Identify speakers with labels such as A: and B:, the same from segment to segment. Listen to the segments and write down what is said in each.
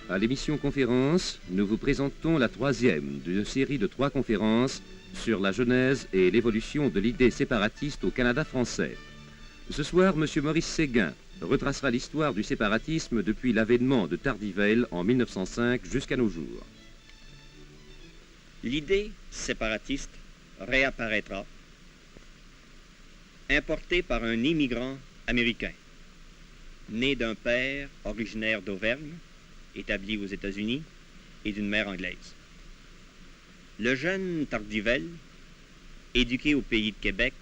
A: À l'émission Conférence, nous vous présentons la troisième d'une série de 3 conférences sur la genèse et l'évolution de l'idée séparatiste au Canada français. Ce soir, M. Maurice Séguin retracera l'histoire du séparatisme depuis l'avènement de Tardivell en 1905 jusqu'à nos jours.
B: L'idée séparatiste réapparaîtra, importée par un immigrant américain, né d'un père originaire d'Auvergne, établi aux États-Unis, et d'une mère anglaise. Le jeune Tardivell, éduqué au pays de Québec,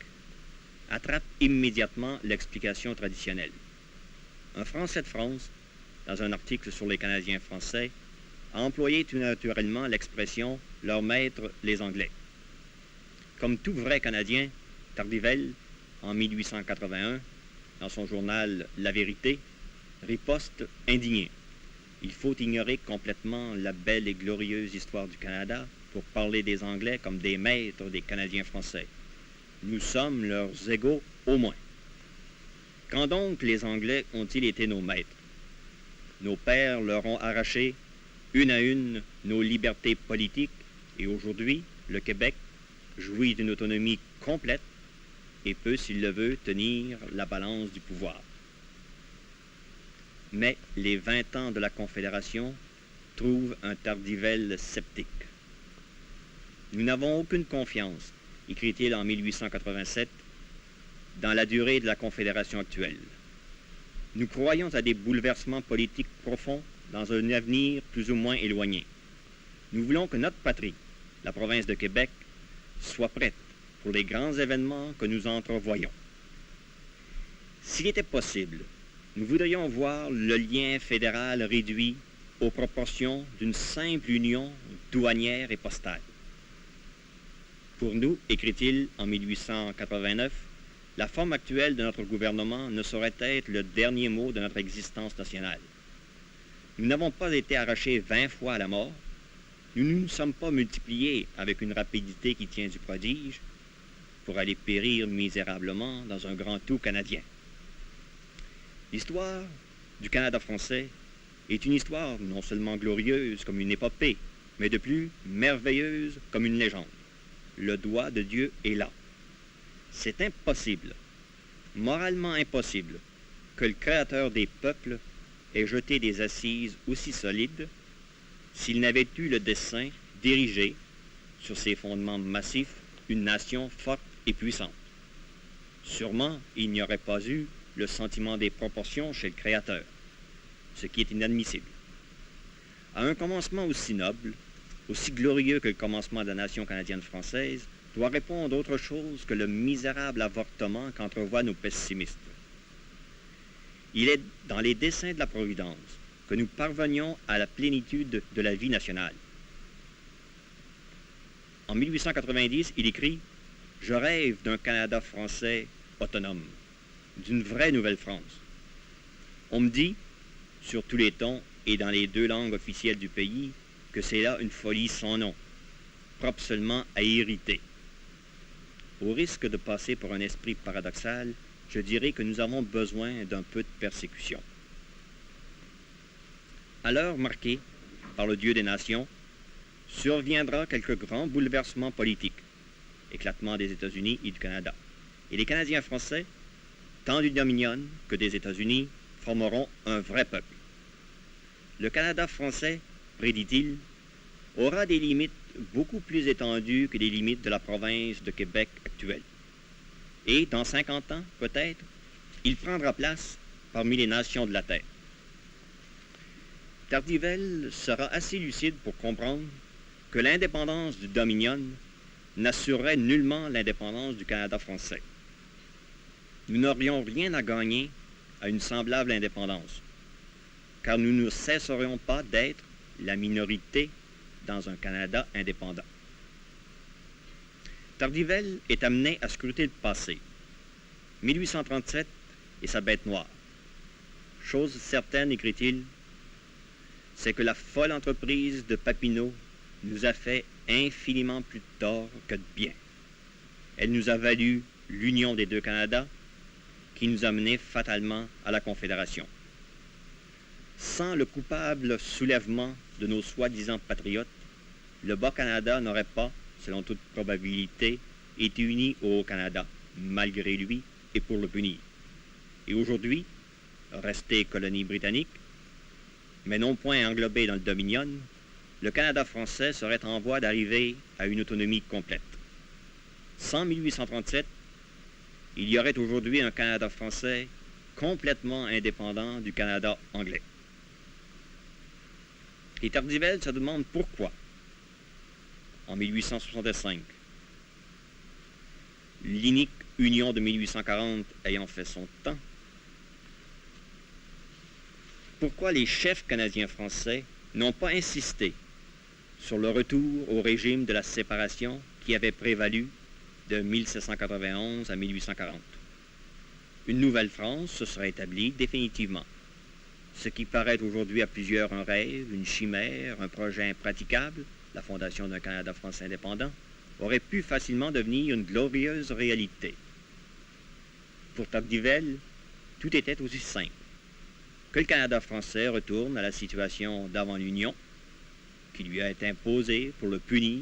B: attrape immédiatement l'explication traditionnelle. Un Français de France, dans un article sur les Canadiens français, a employé tout naturellement l'expression « leur maître, les Anglais ». Comme tout vrai Canadien, Tardivell, en 1881, dans son journal « La Vérité », riposte indigné. Il faut ignorer complètement la belle et glorieuse histoire du Canada pour parler des Anglais comme des maîtres des Canadiens français. Nous sommes leurs égaux au moins. Quand donc les Anglais ont-ils été nos maîtres? Nos pères leur ont arraché, une à une, nos libertés politiques, et aujourd'hui, le Québec jouit d'une autonomie complète et peut, s'il le veut, tenir la balance du pouvoir. Mais les 20 ans de la Confédération trouvent un Tardivell sceptique. Nous n'avons aucune confiance, écrit-il en 1887, dans la durée de la Confédération actuelle. Nous croyons à des bouleversements politiques profonds dans un avenir plus ou moins éloigné. Nous voulons que notre patrie, la province de Québec, soit prête pour les grands événements que nous entrevoyons. S'il était possible, nous voudrions voir le lien fédéral réduit aux proportions d'une simple union douanière et postale. Pour nous, écrit-il en 1889, la forme actuelle de notre gouvernement ne saurait être le dernier mot de notre existence nationale. Nous n'avons pas été arrachés 20 fois à la mort, nous ne nous sommes pas multipliés avec une rapidité qui tient du prodige pour aller périr misérablement dans un grand tout canadien. L'histoire du Canada français est une histoire non seulement glorieuse comme une épopée, mais de plus merveilleuse comme une légende. Le doigt de Dieu est là. C'est impossible, moralement impossible, que le Créateur des peuples ait jeté des assises aussi solides s'il n'avait eu le dessein d'ériger, sur ses fondements massifs, une nation forte et puissante. Sûrement, il n'y aurait pas eu le sentiment des proportions chez le Créateur, ce qui est inadmissible. À un commencement aussi noble, aussi glorieux que le commencement de la nation canadienne-française, doit répondre autre chose que le misérable avortement qu'entrevoient nos pessimistes. Il est dans les desseins de la Providence que nous parvenions à la plénitude de la vie nationale. En 1890, il écrit « Je rêve d'un Canada français autonome, d'une vraie Nouvelle-France. On me dit, sur tous les tons et dans les 2 langues officielles du pays, que c'est là une folie sans nom, propre seulement à irriter. Au risque de passer pour un esprit paradoxal, je dirais que nous avons besoin d'un peu de persécution. À l'heure marquée par le Dieu des nations, surviendra quelques grands bouleversements politiques, éclatement des États-Unis et du Canada. Et les Canadiens français, tant du Dominion que des États-Unis, formeront un vrai peuple. Le Canada français, prédit-il, aura des limites beaucoup plus étendues que les limites de la province de Québec actuelle. Et dans 50 ans, peut-être, il prendra place parmi les nations de la Terre. Tardivell sera assez lucide pour comprendre que l'indépendance du Dominion n'assurerait nullement l'indépendance du Canada français. Nous n'aurions rien à gagner à une semblable indépendance, car nous ne cesserions pas d'être la minorité dans un Canada indépendant. Tardivell est amené à scruter le passé. 1837 et sa bête noire. Chose certaine, écrit-il, c'est que la folle entreprise de Papineau nous a fait infiniment plus de tort que de bien. Elle nous a valu l'union des 2 Canadas, qui nous a menés fatalement à la Confédération. Sans le coupable soulèvement de nos soi-disant patriotes, le Bas-Canada n'aurait pas, selon toute probabilité, été uni au Haut-Canada, malgré lui et pour le punir. Et aujourd'hui, resté colonie britannique, mais non point englobé dans le Dominion, le Canada français serait en voie d'arriver à une autonomie complète. Sans 1837, il y aurait aujourd'hui un Canada français complètement indépendant du Canada anglais. Et Tardivelle se demande pourquoi, en 1865, l'inique union de 1840 ayant fait son temps, pourquoi les chefs canadiens-français n'ont pas insisté sur le retour au régime de la séparation qui avait prévalu de 1791 à 1840. Une nouvelle France se serait établie définitivement. Ce qui paraît aujourd'hui à plusieurs un rêve, une chimère, un projet impraticable, la fondation d'un Canada français indépendant, aurait pu facilement devenir une glorieuse réalité. Pour Tardivelle, tout était aussi simple. Que le Canada français retourne à la situation d'avant l'Union, qui lui a été imposée pour le punir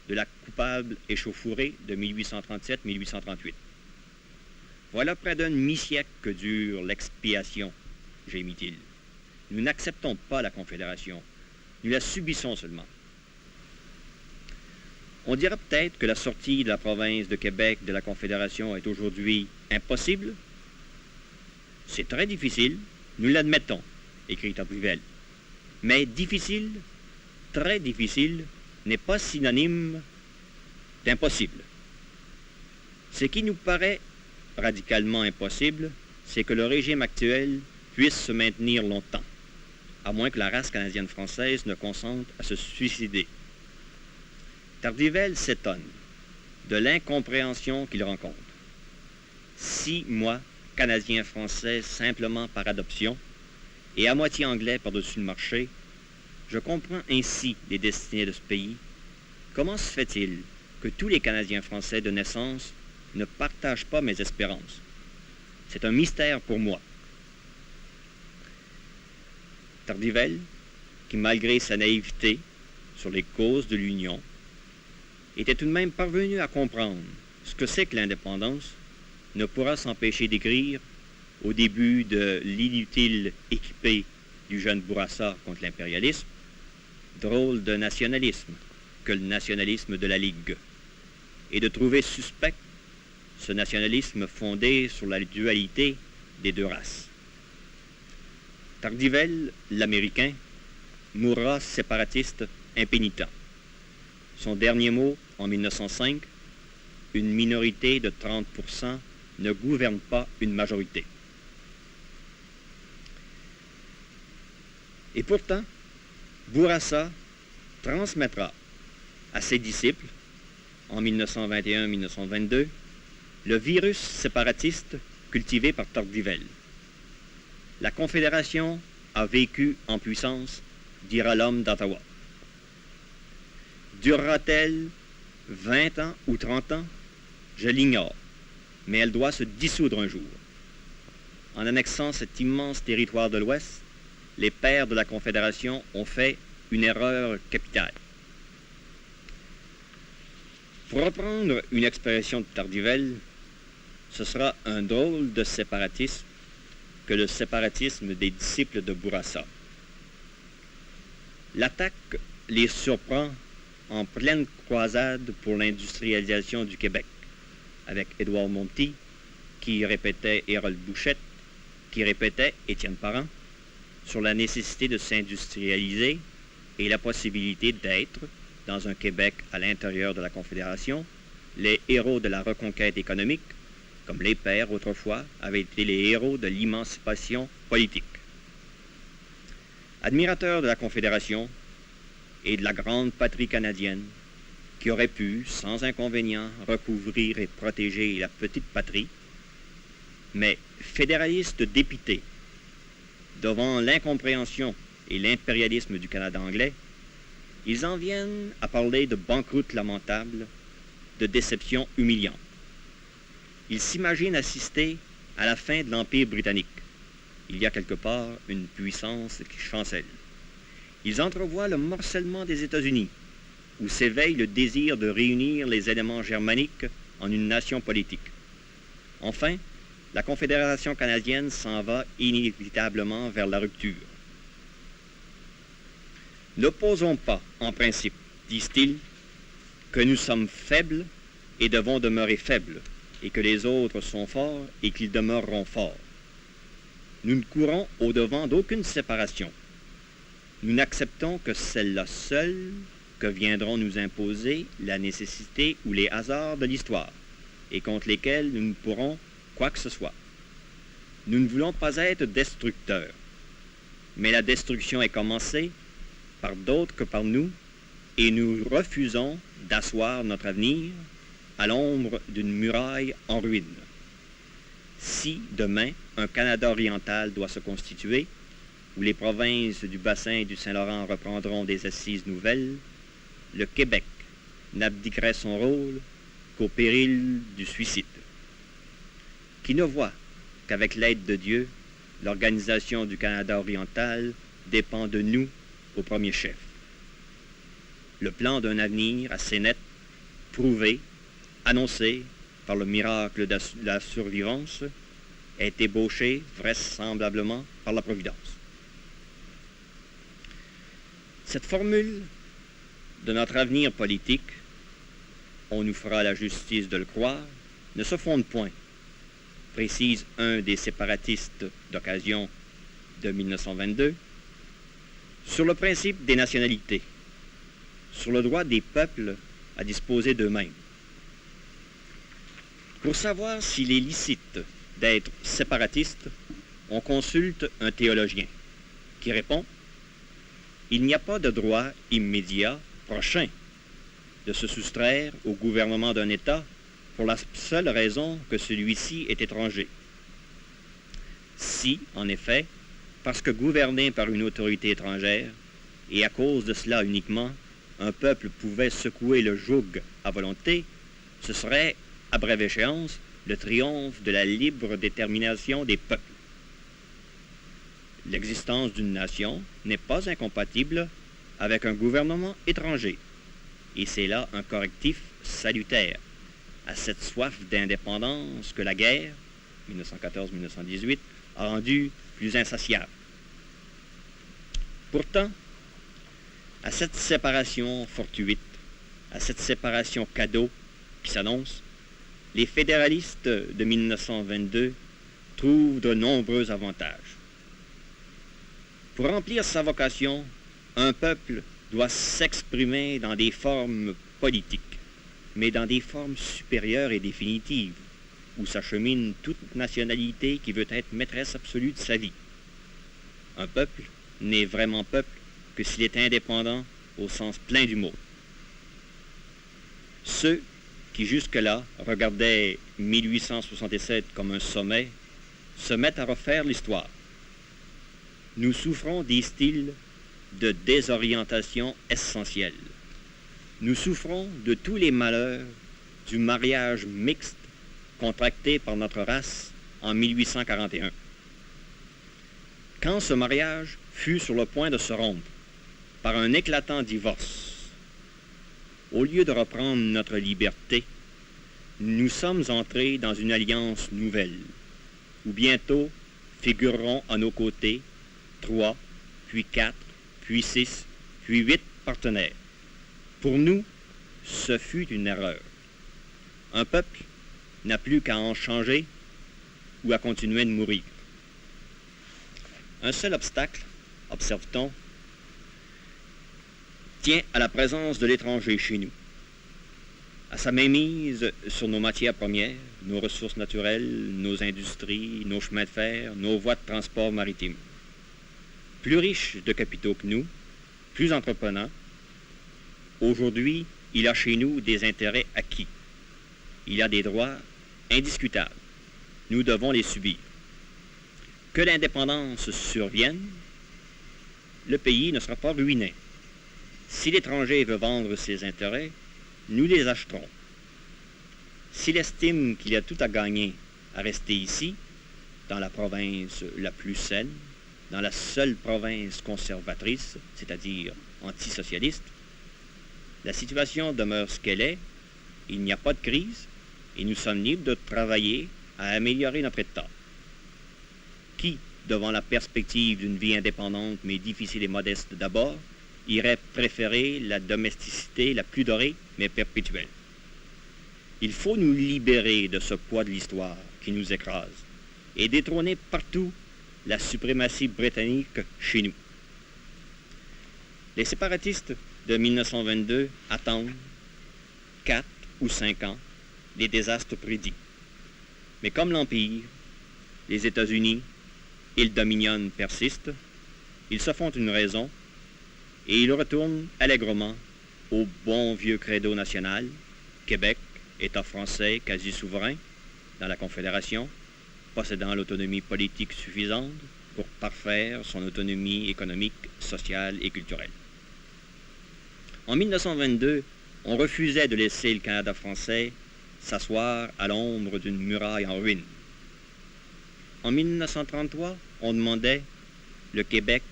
B: de la coupable échauffourée de 1837-1838. Voilà près d'un demi-siècle que dure l'expiation, gémit-il. Nous n'acceptons pas la Confédération, nous la subissons seulement. On dira peut-être que la sortie de la province de Québec de la Confédération est aujourd'hui impossible. C'est très difficile, nous l'admettons, écrit Tardivelle. Mais difficile, très difficile, n'est pas synonyme d'impossible. Ce qui nous paraît radicalement impossible, c'est que le régime actuel puisse se maintenir longtemps, à moins que la race canadienne-française ne consente à se suicider. Tardivelle s'étonne de l'incompréhension qu'il rencontre. Si moi, Canadien-Français simplement par adoption, et à moitié anglais par-dessus le marché, je comprends ainsi les destinées de ce pays, comment se fait-il que tous les Canadiens français de naissance ne partagent pas mes espérances? C'est un mystère pour moi. Tardivelle, qui malgré sa naïveté sur les causes de l'Union, était tout de même parvenu à comprendre ce que c'est que l'indépendance, ne pourra s'empêcher d'écrire, au début de l'inutile équipée du jeune Bourassa contre l'impérialisme, drôle de nationalisme que le nationalisme de la Ligue, et de trouver suspect ce nationalisme fondé sur la dualité des deux races. Tardivelle, l'Américain, mourra séparatiste impénitent. Son dernier mot, en 1905, une minorité de 30% ne gouverne pas une majorité. Et pourtant, Bourassa transmettra à ses disciples, en 1921-1922, le virus séparatiste cultivé par Tardivelle. La Confédération a vécu en puissance, dira l'homme d'Ottawa. Durera-t-elle 20 ans ou 30 ans? Je l'ignore, mais elle doit se dissoudre un jour. En annexant cet immense territoire de l'Ouest, les pères de la Confédération ont fait une erreur capitale. Pour reprendre une expression de Tardivelle, ce sera un drôle de séparatisme que le séparatisme des disciples de Bourassa. L'attaque les surprend en pleine croisade pour l'industrialisation du Québec, avec Édouard Monti, qui répétait Hérold Bouchette, qui répétait Étienne Parent, sur la nécessité de s'industrialiser et la possibilité d'être, dans un Québec à l'intérieur de la Confédération, les héros de la reconquête économique, comme les pères autrefois avaient été les héros de l'émancipation politique. Admirateur de la Confédération et de la grande patrie canadienne, qui aurait pu, sans inconvénient, recouvrir et protéger la petite patrie, mais fédéraliste dépité, devant l'incompréhension et l'impérialisme du Canada anglais, ils en viennent à parler de banqueroute lamentable, de déception humiliante. Ils s'imaginent assister à la fin de l'Empire britannique, il y a quelque part une puissance qui chancelle. Ils entrevoient le morcellement des États-Unis, où s'éveille le désir de réunir les éléments germaniques en une nation politique. Enfin, la Confédération canadienne s'en va inévitablement vers la rupture. N'opposons pas, en principe, disent-ils, que nous sommes faibles et devons demeurer faibles, et que les autres sont forts et qu'ils demeureront forts. Nous ne courons au-devant d'aucune séparation. Nous n'acceptons que celle-là seule que viendront nous imposer la nécessité ou les hasards de l'histoire, et contre lesquels nous ne pourrons quoi que ce soit. Nous ne voulons pas être destructeurs, mais la destruction est commencée par d'autres que par nous, et nous refusons d'asseoir notre avenir à l'ombre d'une muraille en ruine. Si, demain, un Canada oriental doit se constituer, où les provinces du bassin du Saint-Laurent reprendront des assises nouvelles, le Québec n'abdiquerait son rôle qu'au péril du suicide. Qui ne voit qu'avec l'aide de Dieu, l'organisation du Canada oriental dépend de nous au premier chef. Le plan d'un avenir assez net, prouvé, annoncé par le miracle de la survivance, est ébauché vraisemblablement par la Providence. Cette formule de notre avenir politique, on nous fera la justice de le croire, ne se fonde point, précise un des séparatistes d'occasion de 1922, sur le principe des nationalités, sur le droit des peuples à disposer d'eux-mêmes. Pour savoir s'il est licite d'être séparatiste, on consulte un théologien qui répond « Il n'y a pas de droit immédiat, prochain, de se soustraire au gouvernement d'un État pour la seule raison que celui-ci est étranger. Si, en effet, parce que gouverné par une autorité étrangère, et à cause de cela uniquement, un peuple pouvait secouer le joug à volonté, ce serait, à brève échéance, le triomphe de la libre détermination des peuples. L'existence d'une nation n'est pas incompatible avec un gouvernement étranger, et c'est là un correctif salutaire à cette soif d'indépendance que la guerre, 1914-1918, a rendue plus insatiable. Pourtant, à cette séparation fortuite, à cette séparation cadeau qui s'annonce, les fédéralistes de 1922 trouvent de nombreux avantages. Pour remplir sa vocation, un peuple doit s'exprimer dans des formes politiques, mais dans des formes supérieures et définitives, où s'achemine toute nationalité qui veut être maîtresse absolue de sa vie. Un peuple n'est vraiment peuple que s'il est indépendant au sens plein du mot. Ceux qui jusque-là regardaient 1867 comme un sommet se mettent à refaire l'histoire. Nous souffrons, disent-ils, de désorientation essentielle. Nous souffrons de tous les malheurs du mariage mixte contracté par notre race en 1841. Quand ce mariage fut sur le point de se rompre par un éclatant divorce, au lieu de reprendre notre liberté, nous sommes entrés dans une alliance nouvelle, où bientôt figureront à nos côtés 3, puis 4, puis 6, puis 8 partenaires. Pour nous, ce fut une erreur. Un peuple n'a plus qu'à en changer ou à continuer de mourir. Un seul obstacle, observe-t-on, tient à la présence de l'étranger chez nous, à sa mainmise sur nos matières premières, nos ressources naturelles, nos industries, nos chemins de fer, nos voies de transport maritime. Plus riche de capitaux que nous, plus entreprenant, aujourd'hui, il a chez nous des intérêts acquis. Il a des droits indiscutables. Nous devons les subir. Que l'indépendance survienne, le pays ne sera pas ruiné. Si l'étranger veut vendre ses intérêts, nous les acheterons. S'il estime qu'il a tout à gagner à rester ici, dans la province la plus saine, dans la seule province conservatrice, c'est-à-dire antisocialiste. La situation demeure ce qu'elle est, il n'y a pas de crise, et nous sommes libres de travailler à améliorer notre État. Qui, devant la perspective d'une vie indépendante mais difficile et modeste d'abord, irait préférer la domesticité la plus dorée mais perpétuelle? Il faut nous libérer de ce poids de l'histoire qui nous écrase et détrôner partout la suprématie britannique chez nous. Les séparatistes de 1922 attendent 4 ou 5 ans les désastres prédits. Mais comme l'Empire, les États-Unis et le Dominion persistent, ils se font une raison et ils retournent allègrement au bon vieux credo national, Québec, État français quasi souverain dans la Confédération, possédant l'autonomie politique suffisante pour parfaire son autonomie économique, sociale et culturelle. En 1922, on refusait de laisser le Canada français s'asseoir à l'ombre d'une muraille en ruine. En 1933, on demandait « Le Québec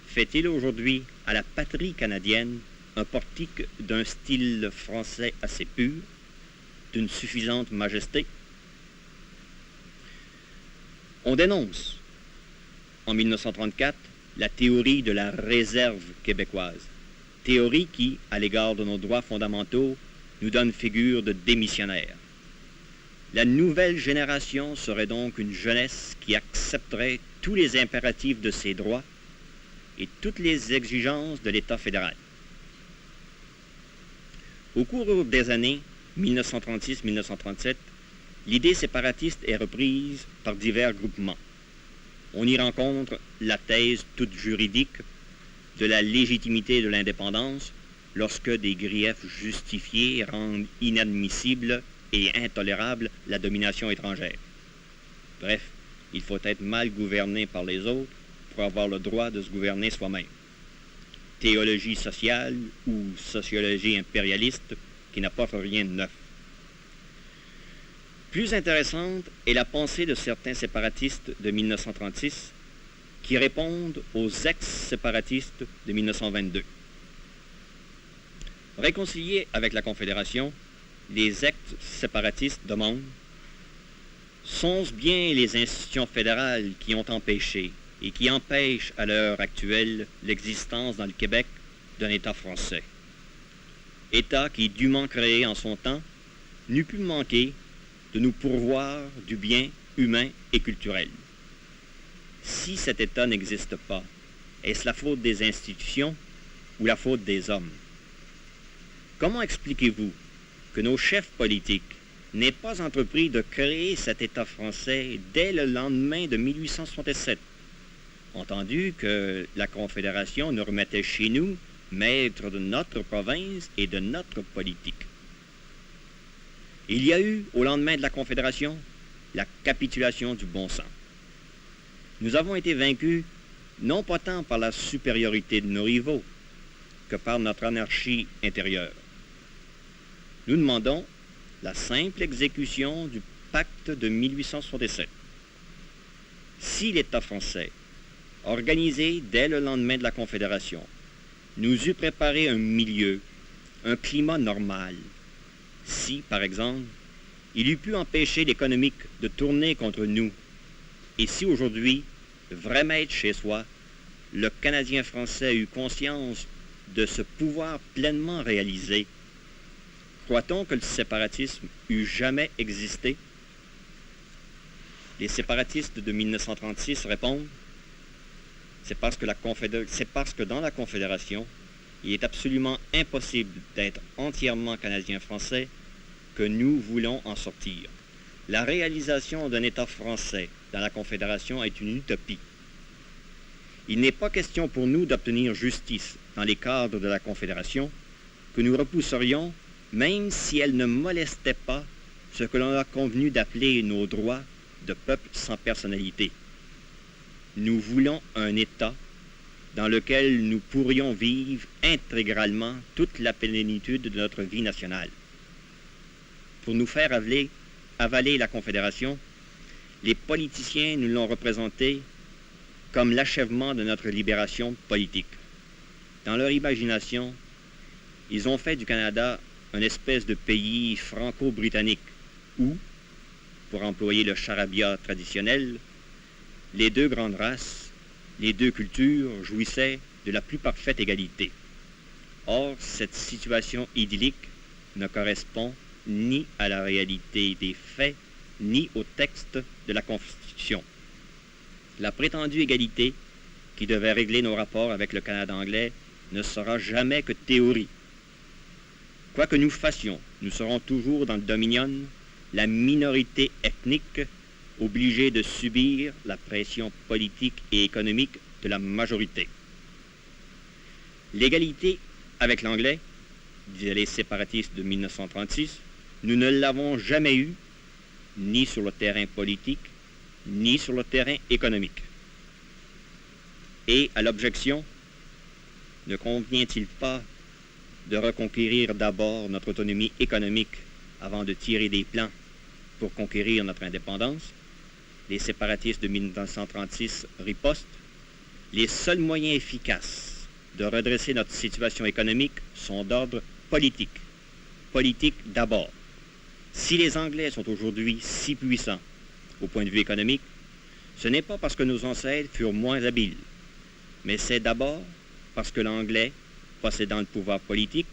B: fait-il aujourd'hui à la patrie canadienne un portique d'un style français assez pur, d'une suffisante majesté ?» On dénonce, en 1934, la théorie de la réserve québécoise, théorie qui, à l'égard de nos droits fondamentaux, nous donne figure de démissionnaire. La nouvelle génération serait donc une jeunesse qui accepterait tous les impératifs de ses droits et toutes les exigences de l'État fédéral. Au cours des années 1936-1937, l'idée séparatiste est reprise par divers groupements. On y rencontre la thèse toute juridique de la légitimité de l'indépendance lorsque des griefs justifiés rendent inadmissible et intolérable la domination étrangère. Bref, il faut être mal gouverné par les autres pour avoir le droit de se gouverner soi-même. Théologie sociale ou sociologie impérialiste qui n'apporte rien de neuf. Plus intéressante est la pensée de certains séparatistes de 1936 qui répondent aux ex-séparatistes de 1922. Réconciliés avec la Confédération, les ex-séparatistes demandent « Sont-ce bien les institutions fédérales qui ont empêché et qui empêchent à l'heure actuelle l'existence dans le Québec d'un État français? État qui, dûment créé en son temps, n'eût pu manquer de nous pourvoir du bien humain et culturel. Si cet État n'existe pas, est-ce la faute des institutions ou la faute des hommes? Comment expliquez-vous que nos chefs politiques n'aient pas entrepris de créer cet État français dès le lendemain de 1867, entendu que la Confédération nous remettait chez nous, maîtres de notre province et de notre politique? Il y a eu, au lendemain de la Confédération, la capitulation du bon sens. Nous avons été vaincus non pas tant par la supériorité de nos rivaux que par notre anarchie intérieure. Nous demandons la simple exécution du pacte de 1867. Si l'État français, organisé dès le lendemain de la Confédération, nous eût préparé un milieu, un climat normal, si, par exemple, il eût pu empêcher l'économique de tourner contre nous, et si aujourd'hui, vrai maître chez soi, le Canadien français a eu conscience de ce pouvoir pleinement réalisé, croit-on que le séparatisme eût jamais existé? Les séparatistes de 1936 répondent « C'est parce que dans la Confédération, il est absolument impossible d'être entièrement Canadien-Français que nous voulons en sortir. La réalisation d'un État français dans la Confédération est une utopie. Il n'est pas question pour nous d'obtenir justice dans les cadres de la Confédération que nous repousserions, même si elle ne molestait pas ce que l'on a convenu d'appeler nos droits de peuple sans personnalité. Nous voulons un État dans lequel nous pourrions vivre intégralement toute la plénitude de notre vie nationale. Pour nous faire avaler la Confédération, les politiciens nous l'ont représenté comme l'achèvement de notre libération politique. Dans leur imagination, ils ont fait du Canada une espèce de pays franco-britannique où, pour employer le charabia traditionnel, les deux grandes races, les deux cultures jouissaient de la plus parfaite égalité. Or, cette situation idyllique ne correspond ni à la réalité des faits, ni au texte de la Constitution. La prétendue égalité, qui devait régler nos rapports avec le Canada anglais, ne sera jamais que théorie. Quoi que nous fassions, nous serons toujours dans le Dominion la minorité ethnique obligée de subir la pression politique et économique de la majorité. L'égalité avec l'anglais, disaient les séparatistes de 1936, nous ne l'avons jamais eue, ni sur le terrain politique, ni sur le terrain économique. Et à l'objection, ne convient-il pas de reconquérir d'abord notre autonomie économique avant de tirer des plans pour conquérir notre indépendance? Les séparatistes de 1936 ripostent. Les seuls moyens efficaces de redresser notre situation économique sont d'ordre politique. Politique d'abord. Si les Anglais sont aujourd'hui si puissants au point de vue économique, ce n'est pas parce que nos ancêtres furent moins habiles, mais c'est d'abord parce que l'anglais, possédant le pouvoir politique,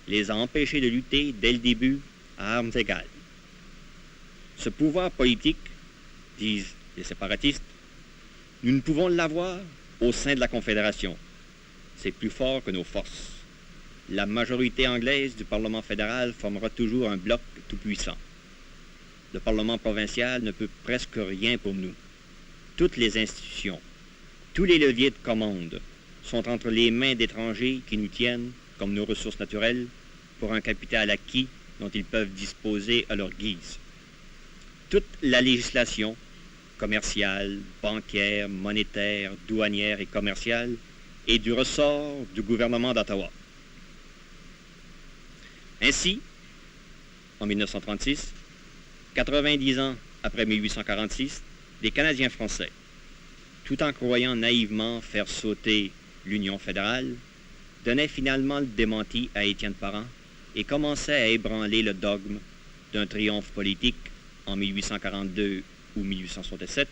B: les a empêchés de lutter dès le début à armes égales. Ce pouvoir politique, disent les séparatistes, nous ne pouvons l'avoir au sein de la Confédération. C'est plus fort que nos forces. La majorité anglaise du Parlement fédéral formera toujours un bloc tout-puissant. Le Parlement provincial ne peut presque rien pour nous. Toutes les institutions, tous les leviers de commande sont entre les mains d'étrangers qui nous tiennent, comme nos ressources naturelles, pour un capital acquis dont ils peuvent disposer à leur guise. Toute la législation, commerciale, bancaire, monétaire, douanière et commerciale, est du ressort du gouvernement d'Ottawa. Ainsi, en 1936, 90 ans après 1846, les Canadiens français, tout en croyant naïvement faire sauter l'Union fédérale, donnaient finalement le démenti à Étienne Parent et commençaient à ébranler le dogme d'un triomphe politique en 1842 ou 1867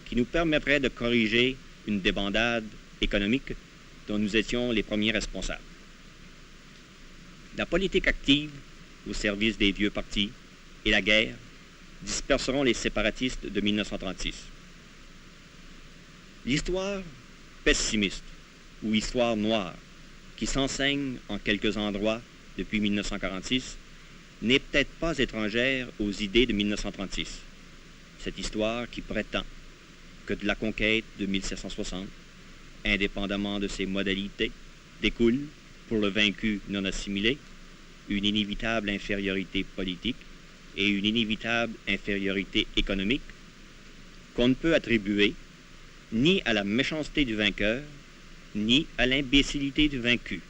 B: qui nous permettrait de corriger une débandade économique dont nous étions les premiers responsables. La politique active au service des vieux partis et la guerre disperseront les séparatistes de 1936. L'histoire pessimiste ou histoire noire qui s'enseigne en quelques endroits depuis 1946 n'est peut-être pas étrangère aux idées de 1936. Cette histoire qui prétend que de la conquête de 1760, indépendamment de ses modalités, découle, pour le vaincu non assimilé, une inévitable infériorité politique et une inévitable infériorité économique qu'on ne peut attribuer ni à la méchanceté du vainqueur, ni à l'imbécilité du vaincu,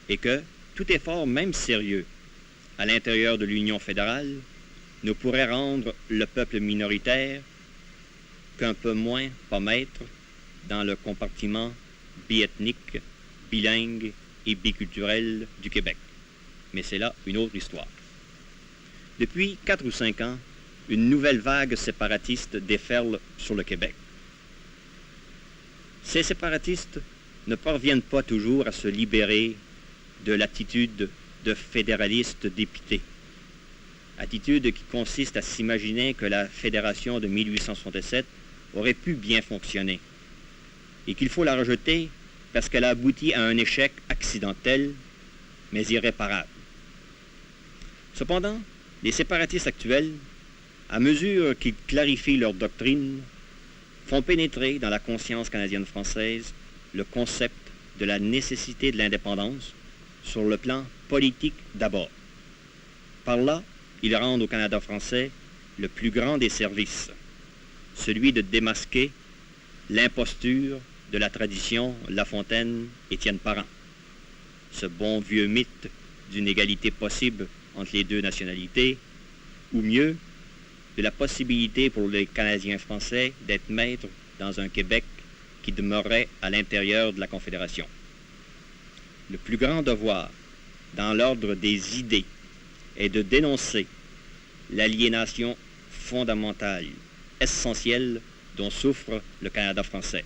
B: et que tout effort, même sérieux, à l'intérieur de l'Union fédérale, ne pourrait rendre le peuple minoritaire qu'un peu moins pas maître dans le compartiment biethnique, bilingue et biculturel du Québec. Mais c'est là une autre histoire. Depuis 4 ou 5 ans, une nouvelle vague séparatiste déferle sur le Québec. Ces séparatistes ne parviennent pas toujours à se libérer de l'attitude de fédéralistes dépités. Attitude qui consiste à s'imaginer que la fédération de 1867 aurait pu bien fonctionner et qu'il faut la rejeter parce qu'elle a abouti à un échec accidentel, mais irréparable. Cependant, les séparatistes actuels, à mesure qu'ils clarifient leur doctrine, font pénétrer dans la conscience canadienne-française le concept de la nécessité de l'indépendance sur le plan politique d'abord. Par là, ils rendent au Canada français le plus grand des services, celui de démasquer l'imposture de la tradition La Fontaine-Étienne Parent, ce bon vieux mythe d'une égalité possible entre les deux nationalités, ou mieux, de la possibilité pour les Canadiens français d'être maîtres dans un Québec qui demeurait à l'intérieur de la Confédération. Le plus grand devoir, dans l'ordre des idées, est de dénoncer l'aliénation fondamentale, essentielle, dont souffre le Canada français.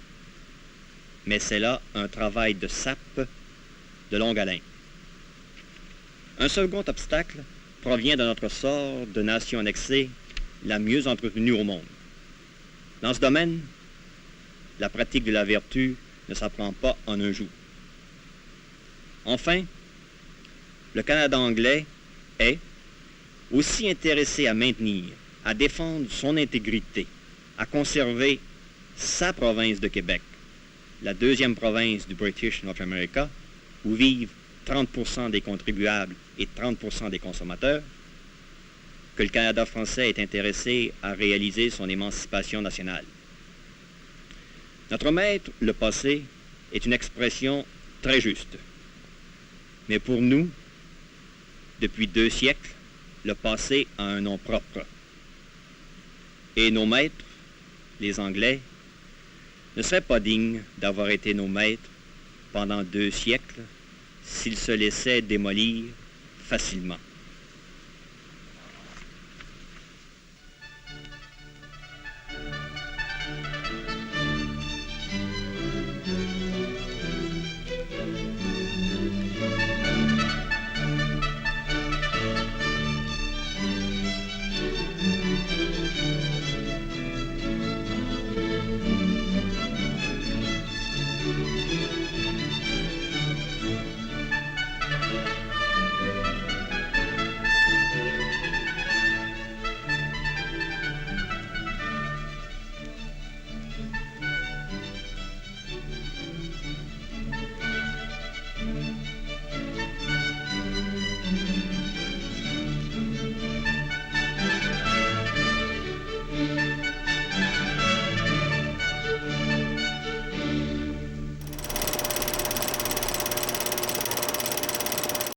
B: Mais c'est là un travail de sape de longue haleine. Un second obstacle provient de notre sort de nation annexée la mieux entretenue au monde. Dans ce domaine, la pratique de la vertu ne s'apprend pas en un jour. Enfin, le Canada anglais est aussi intéressé à maintenir, à défendre son intégrité, à conserver sa province de Québec, la deuxième province du British North America, où vivent 30% des contribuables et 30% des consommateurs, que le Canada français est intéressé à réaliser son émancipation nationale. Notre maître, le passé, est une expression très juste. Mais pour nous, depuis 2 siècles, le passé a un nom propre. Et nos maîtres, les Anglais, ne seraient pas dignes d'avoir été nos maîtres pendant 2 siècles s'ils se laissaient démolir facilement.